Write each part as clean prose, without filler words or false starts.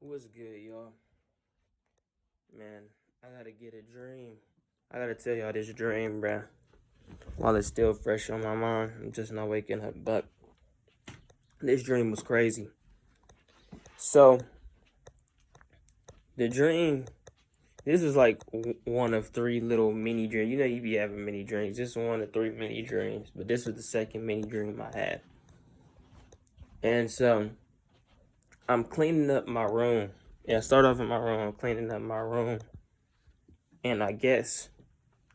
What's good, y'all? Man, I gotta get a dream. I gotta tell y'all this dream, bruh. While it's still fresh on my mind, I'm just not waking up. But this dream was crazy. So, the dream, this is like one of three little mini dreams. You know, you be having mini dreams. This is one of three mini dreams. But this was the second mini dream I had. And so, I'm cleaning up my room. Yeah, I start off in my room. I'm cleaning up my room. And I guess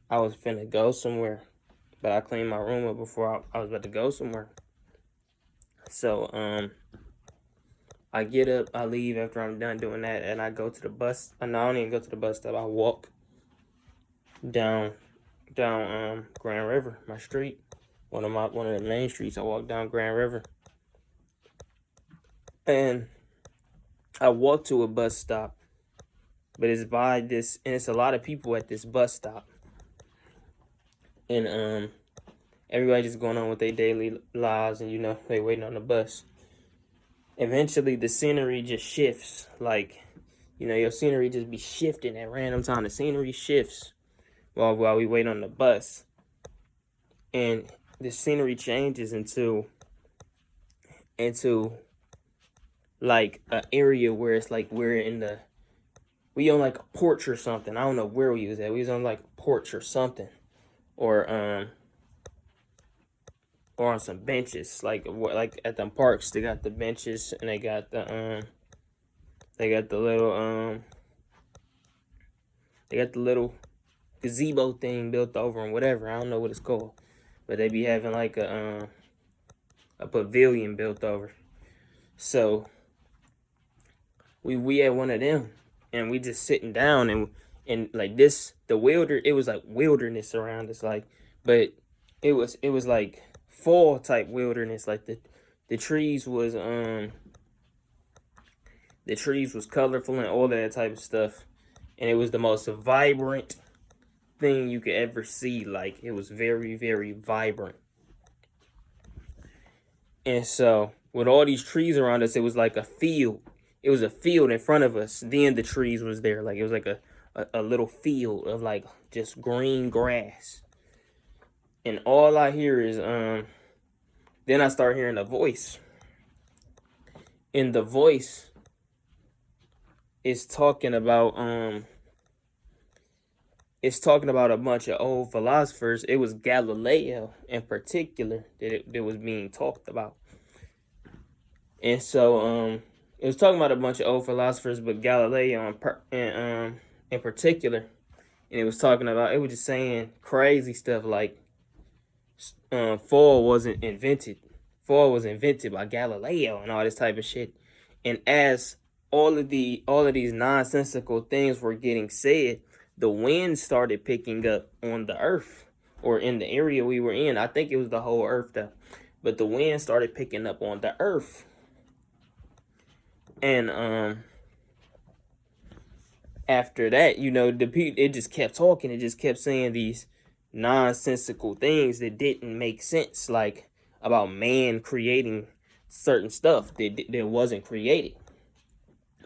I was finna go somewhere. But I cleaned my room up before I was about to go somewhere. So I get up, I leave after I'm done doing that, and I go to the bus. No, I don't even go to the bus stop. I walk down Grand River, my street, one of the main streets. I walk down Grand River, and I walk to a bus stop, but it's by this, and it's a lot of people at this bus stop, and everybody just going on with their daily lives, and they waiting on the bus. Eventually, the scenery just shifts, like. Your scenery just be shifting at random time. The scenery shifts while we wait on the bus. And the scenery changes into like an area where it's like we on like a porch or something. I don't know where we was at. We was on like a porch or something. Or on some benches. Like at them parks, they got the benches and they got the little gazebo thing built over and whatever. I don't know what it's called, but they be having like a pavilion built over. So we had one of them, and we just sitting down and like this it was like wilderness around us, like, but it was like fall type wilderness, like the trees was colorful and all that type of stuff, and it was the most vibrant thing you could ever see. Like, it was very, very vibrant. And so with all these trees around us, it was like a field. It was a field in front of us. Then the trees was there. Like, it was like a little field of like just green grass. And all I hear is then I start hearing a voice. And the voice is talking about a bunch of old philosophers. It was Galileo in particular that was being talked about. And so it was talking about a bunch of old philosophers, but Galileo in particular. And it was just saying crazy stuff like fall was invented by Galileo and all this type of shit. And as all of these nonsensical things were getting said, the wind started picking up on the earth, or in the area we were in. I think it was the whole earth though, but the wind started picking up on the earth. And after that, it just kept talking. It just kept saying these nonsensical things that didn't make sense, like about man creating certain stuff that wasn't created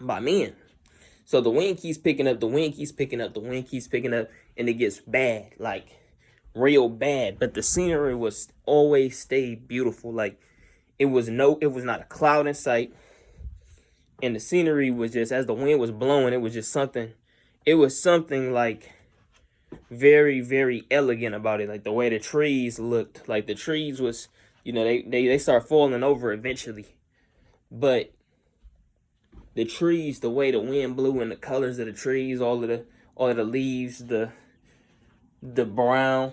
by men. So the wind keeps picking up, and it gets bad, like real bad. But the scenery was always stayed beautiful. Like, it was not a cloud in sight. And the scenery was just, as the wind was blowing, it was something like very, very elegant about it. Like the way the trees looked, like the trees was, they start falling over eventually. But the trees, the way the wind blew and the colors of the trees, all of the leaves, the brown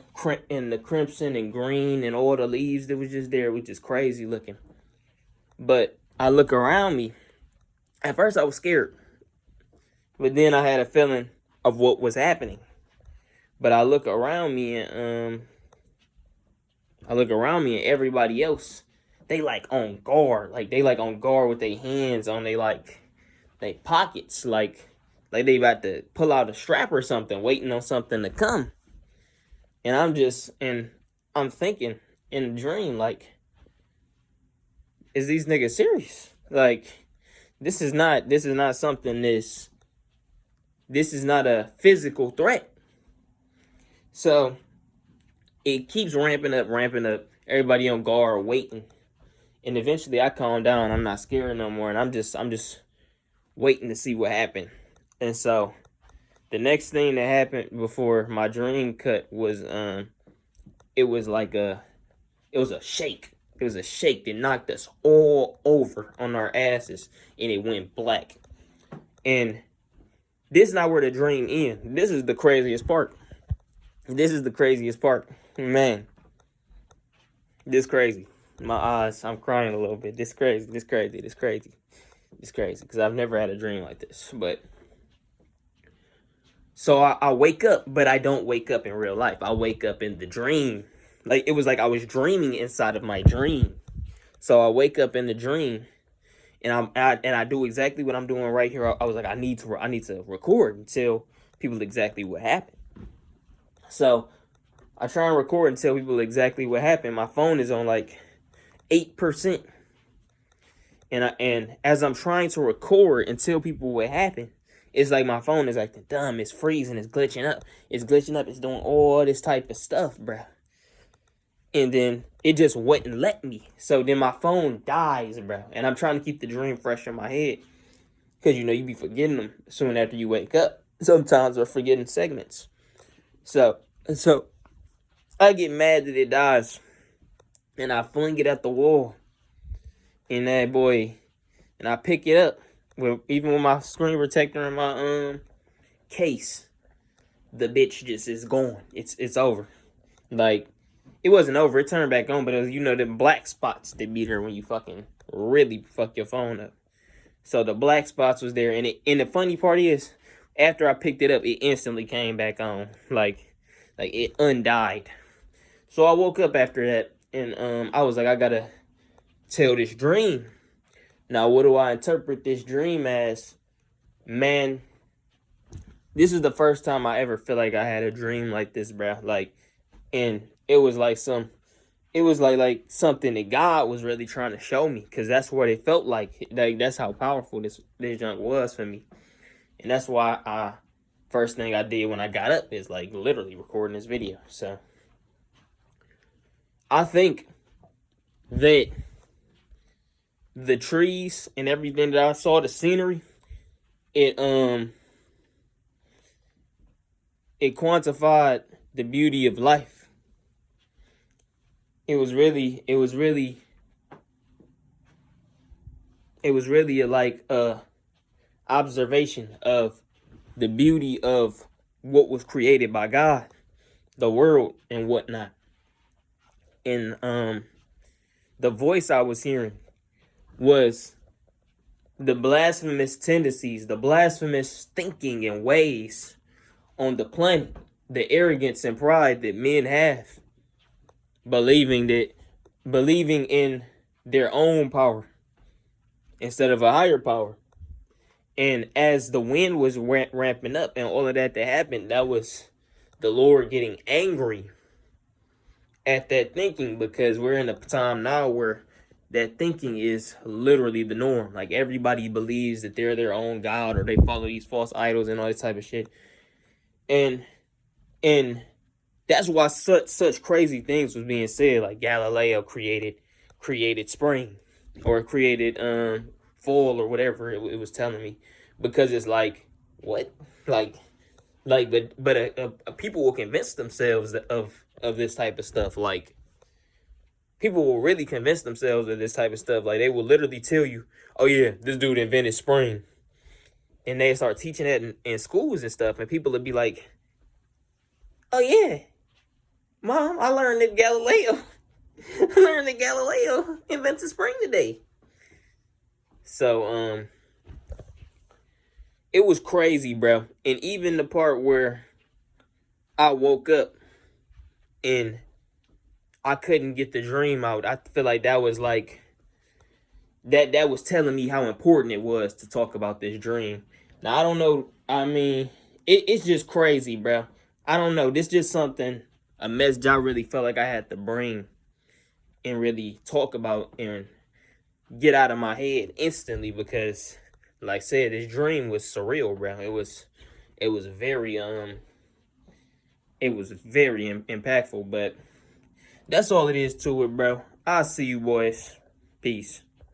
and the crimson and green and all the leaves that was just there, was just crazy looking. But I look around me. At first I was scared, but then I had a feeling of what was happening. But I look around me and everybody else, they like on guard. Like, they like on guard with their hands on they pockets, like they about to pull out a strap or something, waiting on something to come. And I'm thinking in a dream, like, is these niggas serious? Like, this is not something this is not a physical threat. So it keeps ramping up. Everybody on guard waiting. And eventually I calm down. I'm not scared no more. And I'm just waiting to see what happened. And so the next thing that happened before my dream cut was it was a shake. It was a shake that knocked us all over on our asses, and it went black. And this is not where the dream ends. This is the craziest part. Man. This crazy. My eyes, I'm crying a little bit. This crazy. Because I've never had a dream like this. But so I wake up, but I don't wake up in real life. I wake up in the dream. Like, it was like I was dreaming inside of my dream. So I wake up in the dream, and I do exactly what I'm doing right here. I was like, I need to record and tell people exactly what happened. So I try and record and tell people exactly what happened. My phone is on like 8%. And as I'm trying to record and tell people what happened, it's like my phone is acting dumb. It's freezing. It's glitching up. It's doing all this type of stuff, bruh. And then it just wouldn't let me. So then my phone dies, bruh. And I'm trying to keep the dream fresh in my head. Because, you be forgetting them soon after you wake up. Sometimes we're forgetting segments. So I get mad that it dies. And I fling it at the wall. And that boy, and I pick it up. Even with my screen protector in my case, the bitch just is gone. It's over. Like, it wasn't over. It turned back on, but it was, them black spots that be there when you fucking really fuck your phone up. So the black spots was there, and the funny part is, after I picked it up, it instantly came back on. Like it undied. So I woke up after that, and I was like, I gotta tell this dream. Now, what do I interpret this dream as? Man, this is the first time I ever feel like I had a dream like this, bro. Like, and it was like something that God was really trying to show me, because that's what it felt like. Like, that's how powerful this junk was for me. And that's why first thing I did when I got up is like literally recording this video. So I think that the trees and everything that I saw, the scenery, it quantified the beauty of life. It was really a observation of the beauty of what was created by God, the world and whatnot. And the voice I was hearing was the blasphemous tendencies, the blasphemous thinking and ways on the planet, the arrogance and pride that men have, believing in their own power instead of a higher power. And as the wind was ramping up and all of that happened, that was the Lord getting angry at that thinking, because we're in a time now where that thinking is literally the norm. Like, everybody believes that they're their own God, or they follow these false idols and all this type of shit. And that's why such crazy things was being said. Like, Galileo created spring, or created fall, or whatever it was telling me. Because it's like, what? But people will convince themselves of this type of stuff. Like, people will really convince themselves of this type of stuff. Like, they will literally tell you, oh yeah, this dude invented spring. And they start teaching that in schools and stuff. And people will be like, oh yeah, Mom, I learned that Galileo invented spring today. So, it was crazy, bro. And even the part where I woke up and I couldn't get the dream out, I feel like that was like, that was telling me how important it was to talk about this dream. Now, I don't know. I mean, it's just crazy, bro. I don't know. This just a message I really felt like I had to bring and really talk about and get out of my head instantly, because like I said, this dream was surreal, bro. It was very impactful, but that's all it is to it, bro. I'll see you boys. Peace.